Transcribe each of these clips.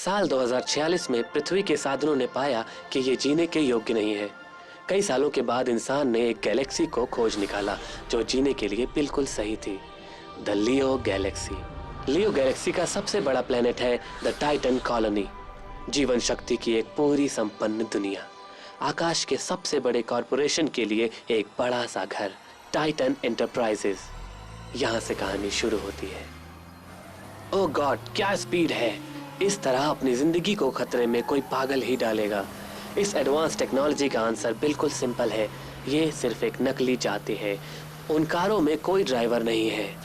साल 2046 में पृथ्वी के साधनों ने पाया कि ये जीने के योग्य नहीं है। कई सालों के बाद इंसान ने एक गैलेक्सी को खोज निकाला जो जीने के लिए बिल्कुल सही थी, the Leo Galaxy. Leo Galaxy का सबसे बड़ा प्लेनेट है द टाइटन कॉलोनी, जीवन शक्ति की एक पूरी संपन्न दुनिया, आकाश के सबसे बड़े कॉरपोरेशन के लिए एक बड़ा सा घर, टाइटन एंटरप्राइजेस। यहाँ से कहानी शुरू होती है। ओह गॉड, क्या स्पीड है! इस तरह अपनी जिंदगी को खतरे में कोई पागल ही डालेगा। इस एडवांस टेक्नोलॉजी का आंसर बिल्कुल सिंपल है, ये सिर्फ एक नकली जाति है। उन कारों में कोई ड्राइवर नहीं है।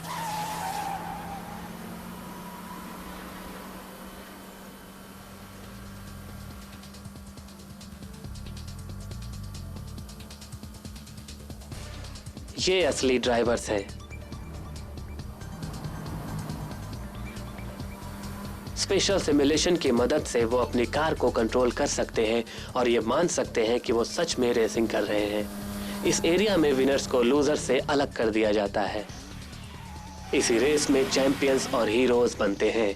ये असली ड्राइवर्स हैं। स्पेशल सिमुलेशन की मदद से वो अपनी कार को कंट्रोल कर सकते हैं और ये मान सकते हैं कि वो सच में रेसिंग कर रहे हैं। इस एरिया में विनर्स को लूजर से अलग कर दिया जाता है। इसी रेस में चैंपियंस और हीरोज बनते हैं।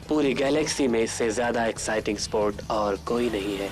पूरी गैलेक्सी में इससे ज्यादा एक्साइटिंग स्पोर्ट और कोई नहीं है।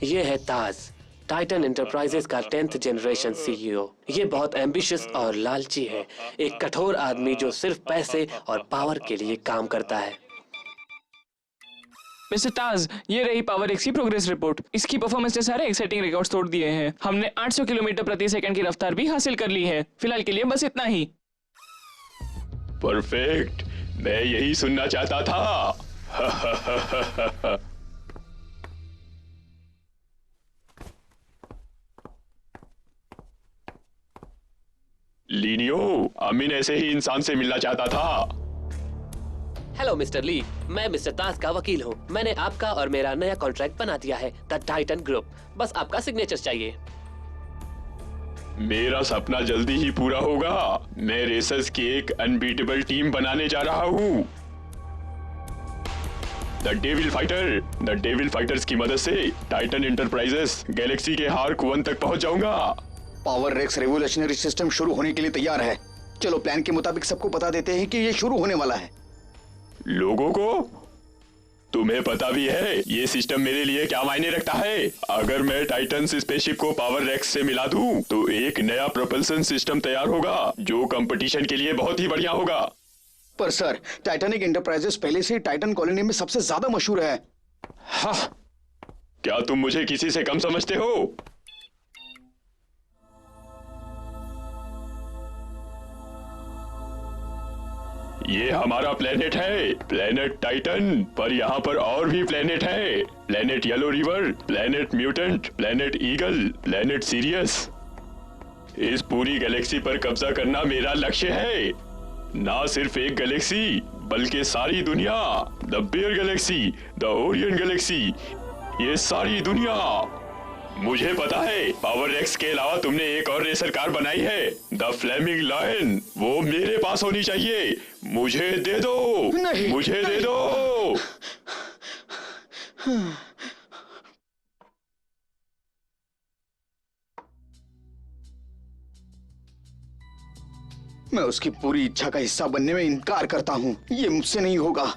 ये है ताज, टाइटन एंटरप्राइजेस का 10th जनरेशन सीईओ। ये बहुत एम्बिशियस और लालची है, एक कठोर आदमी जो सिर्फ पैसे और पावर के लिए काम करता है। मिस्टर ताज, ये रही पावर एक्स की प्रोग्रेस रिपोर्ट। इसकी परफॉर्मेंस ने सारे एक्साइटिंग रिकॉर्ड्स तोड़ दिए हैं। हमने 800 किलोमीटर प्रति सेकंड की रफ्तार भी हासिल कर ली है। फिलहाल के लिए बस इतना ही। परफेक्ट, मैं यही सुनना चाहता था। लीनियो, अमीन ऐसे ही इंसान से मिलना चाहता था। हेलो मिस्टर ली, मैं मिस्टर ताज का वकील हूँ। मैंने आपका और मेरा नया कॉन्ट्रैक्ट बना दिया है, द टाइटन ग्रुप। बस आपका सिग्नेचर चाहिए। मेरा सपना जल्दी ही पूरा होगा। मैं रेसर्स की एक अनबीटेबल टीम बनाने जा रहा हूँ, the devil fighter. The devil fighters की मदद से टाइटन एंटरप्राइजेस गैलेक्सी के हार्क 1 तक पहुँच जाऊंगा। पावर रेक्स रेवोल्यूशनरी सिस्टम शुरू होने के लिए तैयार है। चलो प्लान के मुताबिक सबको बता देते हैं कि ये शुरू होने वाला है। लोगों को तुम्हें पता भी है ये सिस्टम मेरे लिए क्या मायने रखता है? अगर मैं टाइटन स्पेसशिप को पावर रेक्स से मिला दूं, तो एक नया प्रोपल्सन सिस्टम तैयार होगा जो कंपटीशन के लिए बहुत ही बढ़िया होगा। पर सर, टाइटैनिक एंटरप्राइजेस पहले से टाइटन कॉलोनी में सबसे ज्यादा मशहूर है। हाँ, क्या तुम मुझे किसी से कम समझते हो? ये हमारा प्लेनेट है, प्लेनेट टाइटन। पर यहाँ पर और भी प्लेनेट है, planet yellow river, planet mutant, planet eagle, planet serious. इस पूरी गैलेक्सी पर कब्जा करना मेरा लक्ष्य है। ना सिर्फ एक गैलेक्सी बल्कि सारी दुनिया, the Bear galaxy, the Orion galaxy, ये सारी दुनिया। मुझे पता है पावर एक्स के अलावा तुमने एक और रेसर कार बनाई है, द फ्लेमिंग लायन। वो मेरे पास होनी चाहिए। मुझे दे दो। नहीं, मुझे दे दो। मैं उसकी पूरी इच्छा का हिस्सा बनने में इनकार करता हूँ। ये मुझसे नहीं होगा।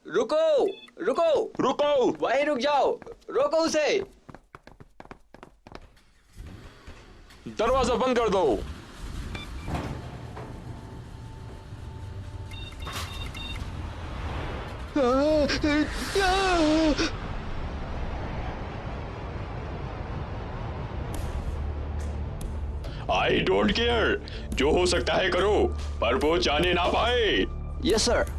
रुको रुको रुको। वहीं रुक जाओ, रोको उसे। दरवाजा बंद कर दो। आई डोंट केयर, जो हो सकता है करो, पर वो जाने ना पाए। Yes sir.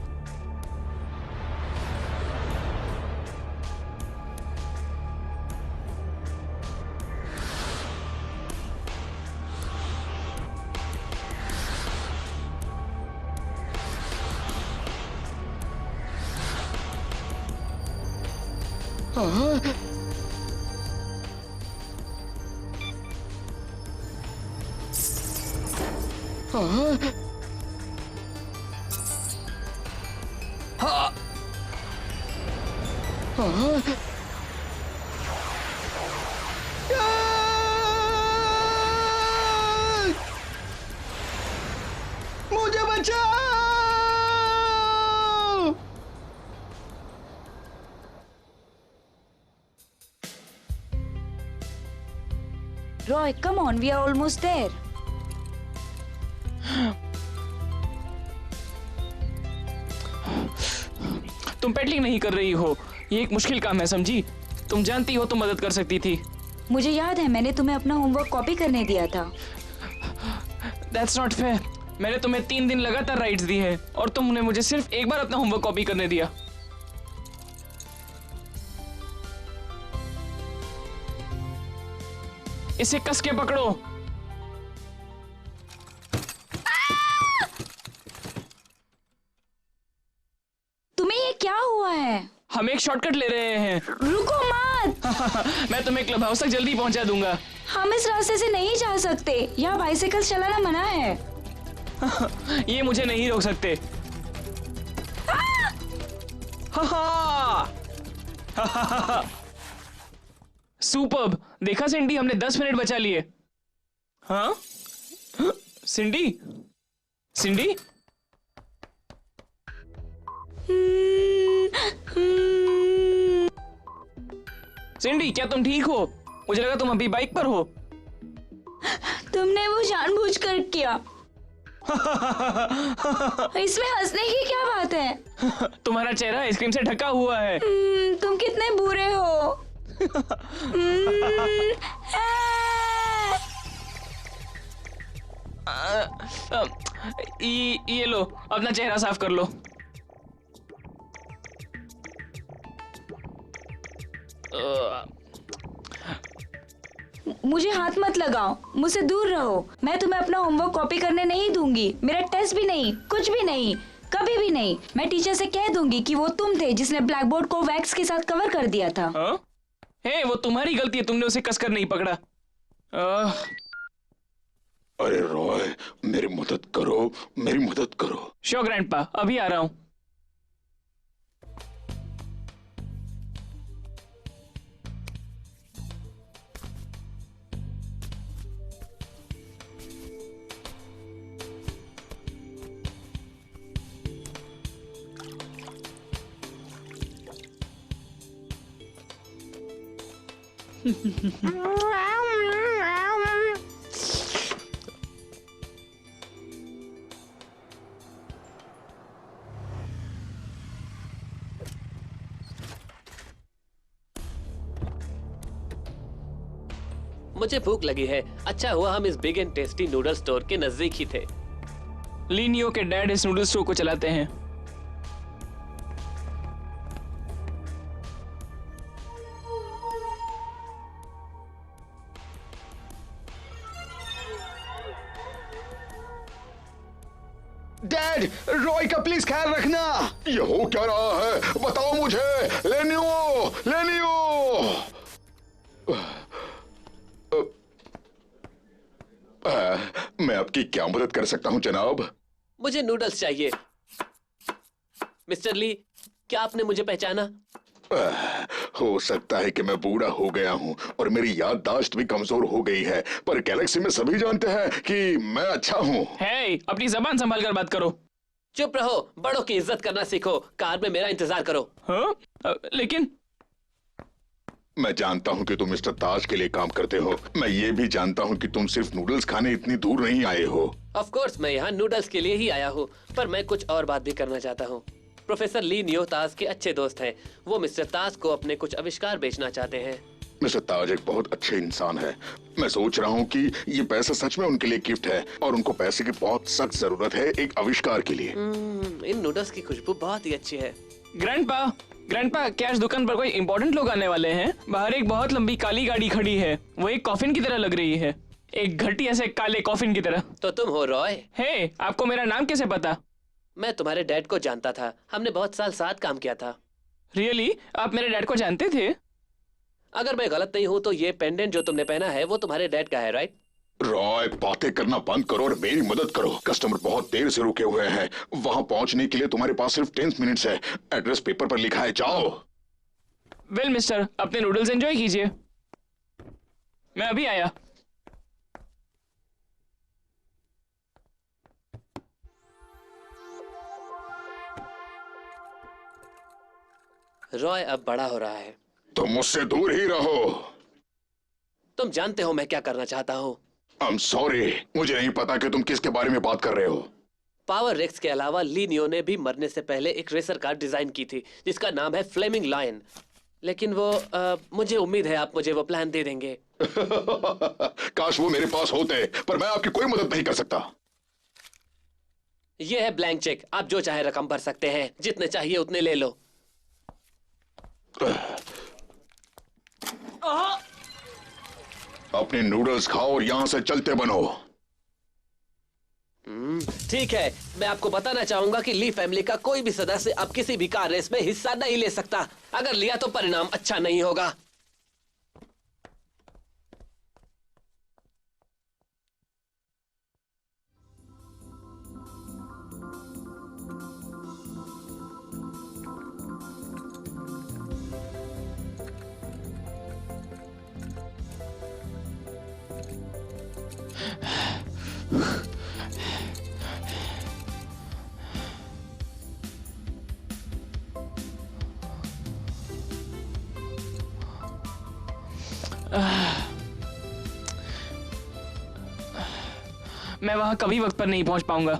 मुझे बचाओ। Roy, come on, we are almost there. तुम पेडलिंग नहीं कर रही हो, ये एक मुश्किल काम है, समझी? तुम जानती हो तुम मदद कर सकती थी। मुझे याद है मैंने तुम्हें अपना होमवर्क कॉपी करने दिया था। That's not fair. मैंने तुम्हें 3 दिन लगातार राइड्स दी है और तुमने मुझे सिर्फ एक बार अपना होमवर्क कॉपी करने दिया। इसे कस के पकड़ो। तुम्हें ये क्या हुआ है? हम एक शॉर्टकट ले रहे हैं। रुको मत। मैं तुम्हें क्लब हाउस तक जल्दी पहुंचा दूंगा। हम इस रास्ते से नहीं जा सकते, यहाँ बाइसिकल चलाना मना है। ये मुझे नहीं रोक सकते। सुपर्ब, देखा सिंडी, हमने 10 मिनट बचा लिए। हाँ सिंडी, सिंडी, सिंडी, क्या तुम ठीक हो? मुझे लगा तुम अभी बाइक पर हो। तुमने वो जानबूझकर किया। इसमें हंसने की क्या बात है? तुम्हारा चेहरा आइसक्रीम से ढका हुआ है। तुम कितने बुरे हो। ये लो, अपना चेहरा साफ कर लो। मुझे हाथ मत लगाओ, मुझसे दूर रहो। मैं तुम्हें अपना होमवर्क कॉपी करने नहीं दूंगी, मेरा टेस्ट भी नहीं, कुछ भी नहीं, कभी भी नहीं। मैं टीचर से कह दूंगी कि वो तुम थे जिसने ब्लैक बोर्ड को वैक्स के साथ कवर कर दिया था। हाँ? हे, वो तुम्हारी गलती है, तुमने उसे कसकर नहीं पकड़ा। अरे रॉय, मेरी मदद करो, मेरी मदद करो। श्योर ग्रैंडपा, अभी आ रहा हूं। मुझे भूख लगी है। अच्छा हुआ हम इस big and tasty noodle store के नजदीक ही थे। लीनियो के डैड इस नूडल स्टोर को चलाते हैं। डैड, रॉय का प्लीज ख्याल रखना। ये हो क्या रहा है, बताओ मुझे। लेनियो, लेनियो। मैं आपकी क्या मदद कर सकता हूं जनाब? मुझे नूडल्स चाहिए। मिस्टर ली, क्या आपने मुझे पहचाना? हो सकता है कि मैं बूढ़ा हो गया हूं और मेरी याददाश्त भी कमजोर हो गई है, पर गैलेक्सी में सभी जानते हैं कि मैं अच्छा हूं। हे, अपनी जबान संभाल कर बात करो। चुप रहो, बड़ों की इज्जत करना सीखो। कार में मेरा इंतजार करो। हाँ? लेकिन मैं जानता हूँ कि तुम मिस्टर ताज के लिए काम करते हो। मैं ये भी जानता हूँ कि तुम सिर्फ नूडल्स खाने इतनी दूर नहीं आए हो। ऑफ कोर्स मैं यहाँ नूडल्स के लिए ही आया हूँ, पर मैं कुछ और बात भी करना चाहता हूँ। प्रोफेसर ली नियो ताज के अच्छे दोस्त हैं। वो मिस्टर ताज को अपने कुछ आविष्कार बेचना चाहते हैं। मिस्टर ताज एक बहुत अच्छे इंसान है। मैं सोच रहा हूँ कि ये पैसा सच में उनके लिए गिफ्ट है और उनको पैसे की बहुत सख्त जरूरत है एक आविष्कार के लिए। इन नूडल्स की खुशबू बहुत ही अच्छी है। ग्रैंडपा, क्या आज दुकान पर कोई इम्पोर्टेंट लोग आने वाले हैं? बाहर एक बहुत लंबी काली गाड़ी खड़ी है। वो एक कॉफिन की तरह लग रही है, एक घटिया से काले कॉफिन की तरह। तो तुम हो रॉय? हे, आपको मेरा नाम कैसे पता? मैं तुम्हारे डैड को जानता था, हमने बहुत साल साथ काम किया था। रियली? आप मेरे डैड को जानते थे? अगर मैं गलत नहीं हूँ तो ये पेंडेंट जो तुमने पहना है वो तुम्हारे डैड का है, राइट? रॉय, बातें करना बंद करो और मेरी मदद करो। कस्टमर बहुत देर से रुके हुए हैं। वहाँ पहुँचने के लिए तुम्हारे पास सिर्फ 10 मिनट्स है। एड्रेस पेपर पर लिखा है, जाओ। वेल मिस्टर, अपने नूडल्स एंजॉय कीजिए। मैं अभी आया। रॉय अब बड़ा हो रहा है। तुम मुझसे दूर ही रहो। तुम जानते हो मैं क्या करना चाहता हूँ। I'm sorry, मुझे नहीं पता कि तुम किसके बारे में बात कर रहे हो। पावर रेक्स के अलावा ली नियो ने भी मरने से पहले एक रेसर कार डिजाइन की थी जिसका नाम है फ्लेमिंग लायन। लेकिन वो मुझे उम्मीद है आप मुझे वो प्लान दे देंगे। काश वो मेरे पास होते, पर मैं आपकी कोई मदद नहीं कर सकता। ये है ब्लैंक चेक, आप जो चाहे रकम भर सकते हैं, जितने चाहिए उतने ले लो। अपने नूडल्स खाओ और यहाँ से चलते बनो। ठीक है, मैं आपको बताना चाहूंगा कि ली फैमिली का कोई भी सदस्य अब किसी भी कार रेस में हिस्सा नहीं ले सकता। अगर लिया तो परिणाम अच्छा नहीं होगा। मैं वहां कभी वक्त पर नहीं पहुंच पाऊंगा।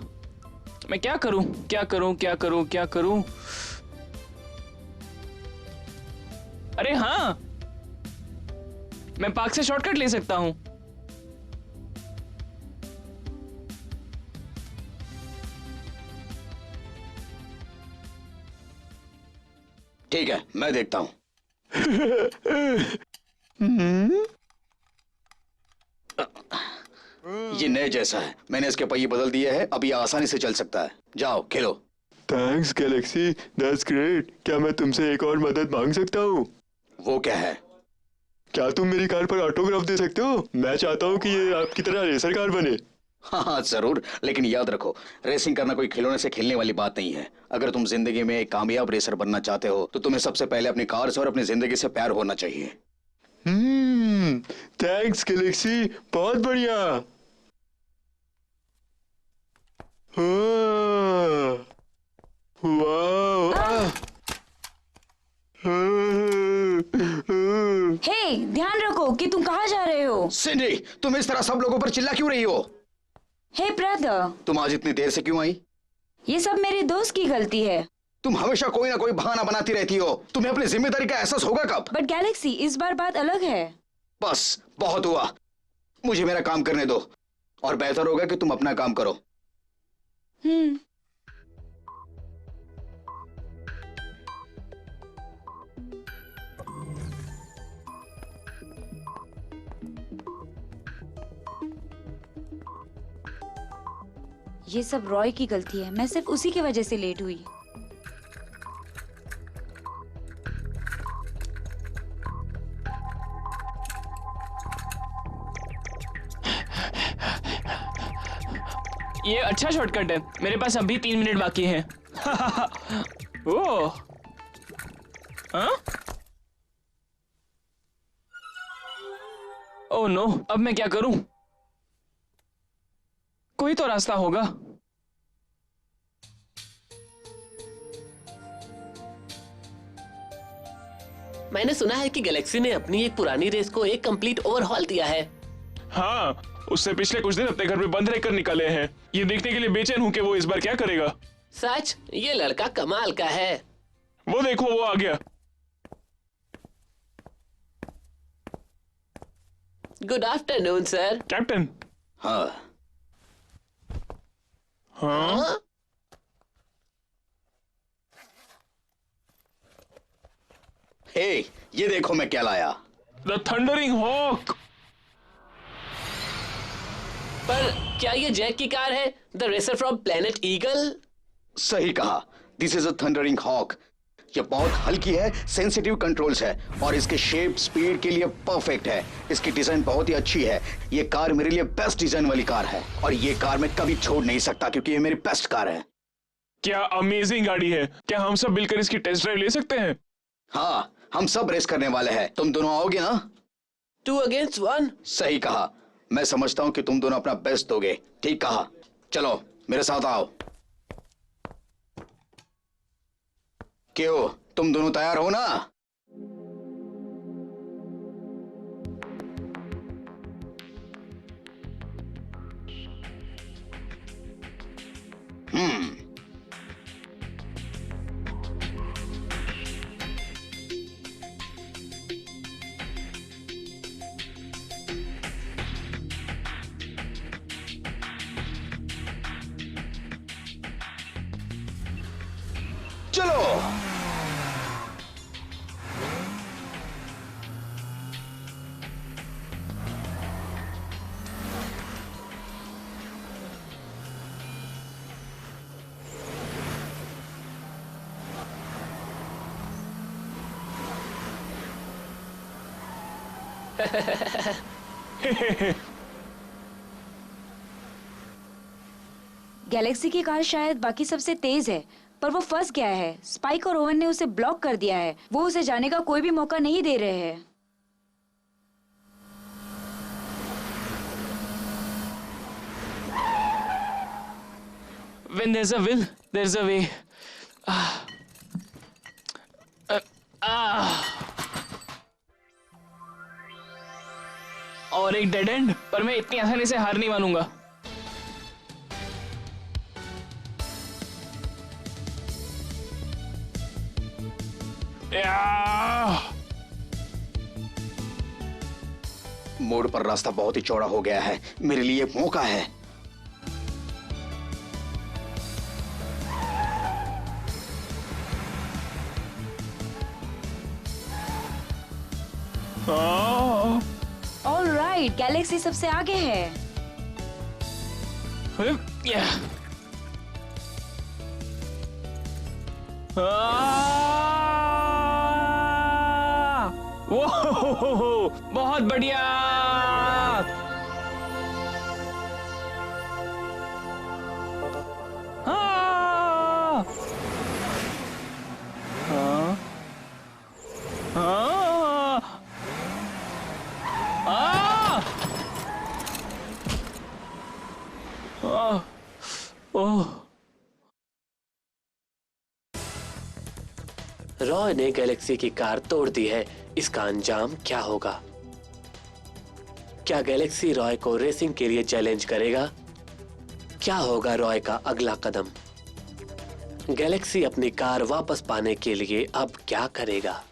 मैं क्या करूं? अरे हाँ, मैं पार्क से शॉर्टकट ले सकता हूं। ठीक है, मैं देखता हूं। ये नए जैसा है। मैंने इसके पहिए बदल दिए हैं, अब ये आसानी से चल सकता है। जाओ खेलो। Thanks Galaxy, that's great. क्या मैं तुमसे एक और मदद मांग सकता हूँ? वो क्या है? क्या तुम मेरी कार पर ऑटोग्राफ दे सकते हो? मैं चाहता हूँ कि ये आपकी तरह रेसर कार बने। हाँ हाँ जरूर, लेकिन याद रखो, रेसिंग करना कोई खिलौने से खेलने वाली बात नहीं है। अगर तुम जिंदगी में एक कामयाब रेसर बनना चाहते हो तो तुम्हें सबसे पहले अपनी कार से और अपनी जिंदगी से प्यार होना चाहिए। थैंक्स गैलेक्सी, बहुत बढ़िया। हे, ध्यान रखो कि तुम कहाँ जा रहे हो। सिंडी, तुम इस तरह सब लोगों पर चिल्ला क्यों रही हो? हे ब्रदर, तुम आज इतनी देर से क्यों आई? ये सब मेरे दोस्त की गलती है। तुम हमेशा कोई ना कोई बहाना बनाती रहती हो। तुम्हें अपनी जिम्मेदारी का एहसास होगा कब? बट गैलेक्सी, इस बार बात अलग है। बस बहुत हुआ, मुझे मेरा काम करने दो और बेहतर होगा कि तुम अपना काम करो। ये सब रॉय की गलती है। मैं सिर्फ उसी की वजह से लेट हुई। ये अच्छा शॉर्टकट है। मेरे पास अभी 3 मिनट बाकी हैं। ओह, हाँ? ओह नो, अब मैं क्या करूं? कोई तो रास्ता होगा। मैंने सुना है कि गैलेक्सी ने अपनी एक पुरानी रेस को एक कंप्लीट ओवरहॉल दिया है। हाँ, उससे पिछले कुछ दिन अपने घर में बंद रहकर निकले हैं। ये देखने के लिए बेचैन हूँ कि वो इस बार क्या करेगा। सच, ये लड़का कमाल का है। वो देखो, वो आ गया। Good afternoon sir. कैप्टन। हाँ, हाँ, हे, ये देखो मैं क्या लाया। The Thundering Hawk. पर क्या ये जैक की कार है, the racer from planet Eagle? सही कहा, this is a Thundering Hawk. ये बहुत हल्की है, सेंसिटिव कंट्रोल्स है और इसके शेप स्पीड के लिए परफेक्ट है। इसकी डिजाइन बहुत ही अच्छी है। ये कार मेरे लिए बेस्ट डिजाइन वाली कार है और ये कार मैं कभी छोड़ नहीं सकता क्योंकि ये मेरी बेस्ट कार है। क्या अमेजिंग गाड़ी है। क्या हम सब मिलकर इसकी टेस्ट ड्राइव ले सकते हैं? हाँ, हम सब रेस करने वाले हैं। तुम दोनों आओगे ना? 2 against 1? सही कहा। मैं समझता हूं कि तुम दोनों अपना बेस्ट दोगे। ठीक कहा। चलो मेरे साथ आओ। क्यों, तुम दोनों तैयार हो ना? चलो। गैलेक्सी की कार शायद बाकी सबसे तेज है, पर वो फंस गया है। स्पाइक और ओवन ने उसे ब्लॉक कर दिया है। वो उसे जाने का कोई भी मौका नहीं दे रहे हैं। When there's a will, there's a way. और एक डेड एंड, पर मैं इतनी आसानी से हार नहीं मानूंगा। मोड़ पर रास्ता बहुत ही चौड़ा हो गया है। मेरे लिए एक मौका है। ऑलराइट, गैलेक्सी सबसे आगे है। वो बहुत बढ़िया। हाँ, हाँ, हाँ, हाँ, ओह। रॉय ने गैलेक्सी की कार तोड़ दी है। इसका अंजाम क्या होगा? क्या गैलेक्सी रॉय को रेसिंग के लिए चैलेंज करेगा? क्या होगा रॉय का अगला कदम? गैलेक्सी अपनी कार वापस पाने के लिए अब क्या करेगा?